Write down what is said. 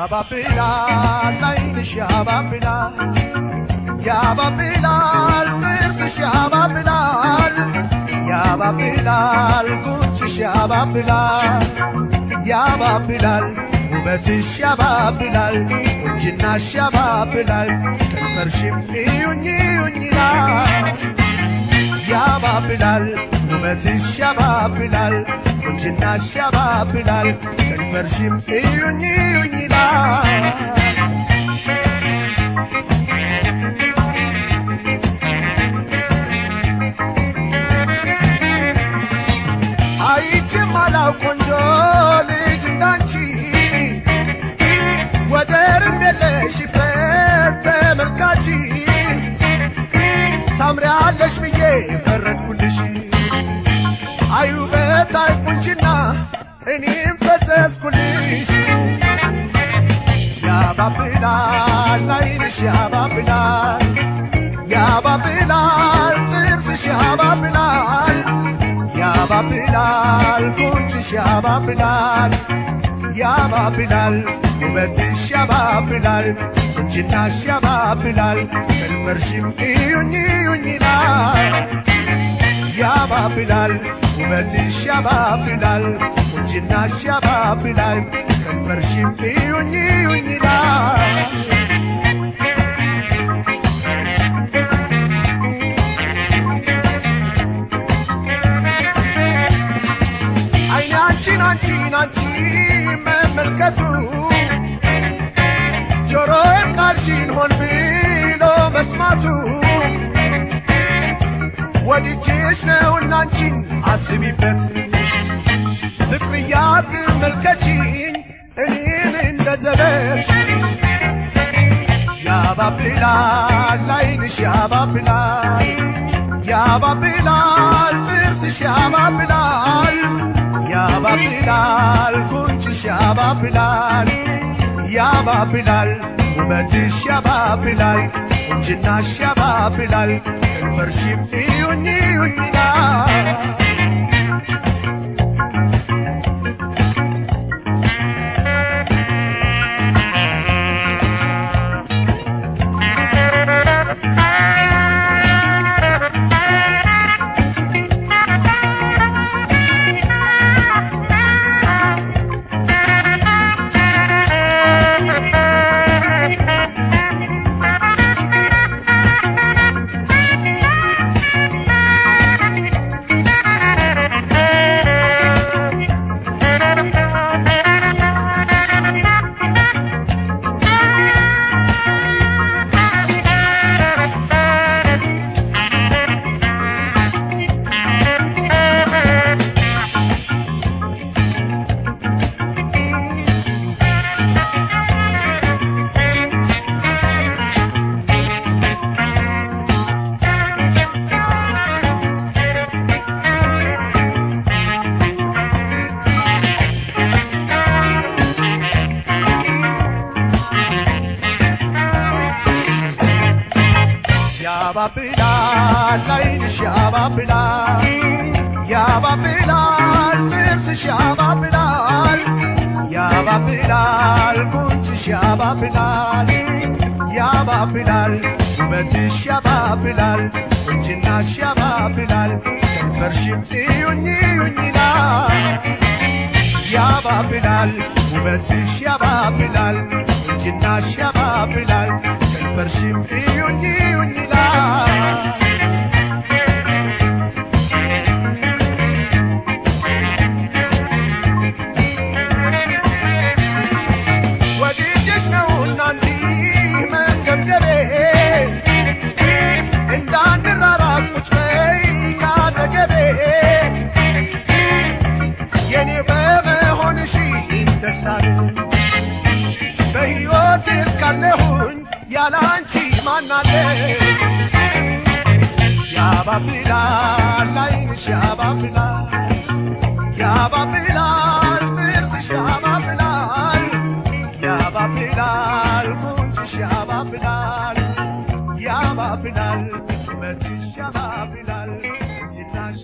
ያባብላል ዓይንሽ ያባብላል ያባብላል ጥርስሽ ያባብላል ያባብላል ጉንጭሽ ያባብላል ያባብላል ውበትሽ ያባብላል ቁንጅናሽ ያባብላል ከንፈርሽም እዩኝ እዩኝ ይላል ያባብላል ውበትሽ ያባብላል ቁንጅናሽ ያባብላል ከንፈርሽም እዩኝ እዩኝ ይላል አይቼም አላውቅ ቆንጆ ልጅ እንዳንቺ ወደርም የለሽ ፍቅር ተመልካች ታምሪያለሽ ብዬ ፈረድኩልሽ አይ ውበት አይ ቁንጅና እኔም ፈሰስኩልሽ ያባብላል ዓይንሽ ያባብላል ያባብላል ጥርስሽ ያባብላል ያባብላል ጉንጭሽ ያባብላል ያባብላል ውበትሽ ያባብላል ቁንጅናሽ ያባብላል ከንፈርሽም እዩኝ እዩኝ ይላል ያባብላል ውበትሽ ያባብላል ቁንጅናሽ ያባብላል ከንፈርሽም እዩኝ እዩኝ ይላል ዓይኔ አንቺን አንቺን አንቺን መመልከቱ ጆሮዬም ቃልሽን ሆን ብሎ መስማቱ ወድጄሽ ነውና አንቺን አስቢበት ፍቅርያ ትመልከቺኝ እኔን እንደ ዘበት ያባብላል ዓይንሽ ያባብላል ያባብላል ጥርስሽ ያባብላል ያባብላል ጉንጭሽ ያባብላል ያባብላል ውበትሽ ያባብላል ቁንጅናሽ ያባብላል ከንፈርሽም እዩኝ እዩኝ ይላል ያባብላል ዓይንሽ ያባብላል ያባብላል ጥርስሽ ያባብላል ያባብላል ጉንጭሽ ያባብላል ያባብላል ውበትሽ ያባብላል ቁንጅናሽ ያባብላል ከንፈርሽም እዩኝ እዩኝ ይላል ያባብላል ውበትሽ ያባብላል ቁንጅናሽ ያባብላል ከንፈርሽም እዩኝ እዩኝ ይላል ወድጄሽ ነውና እንዲህ መንገብገቤ እንዳንራራቅ ቁጭ በይ ካጠገቤ የኔ በመሆንሽ ደስታል በሕይወት እስካለሁኝ ያለ አንቺ ማናለ ያባብላል ዓይንሽ ያባብላል ያባብላል ጥርስሽ ያባብላል ያባብላል ጉንጭሽ ያባብላል ያባብላል ውበትሽ ያባብላል ቁንጅናሽ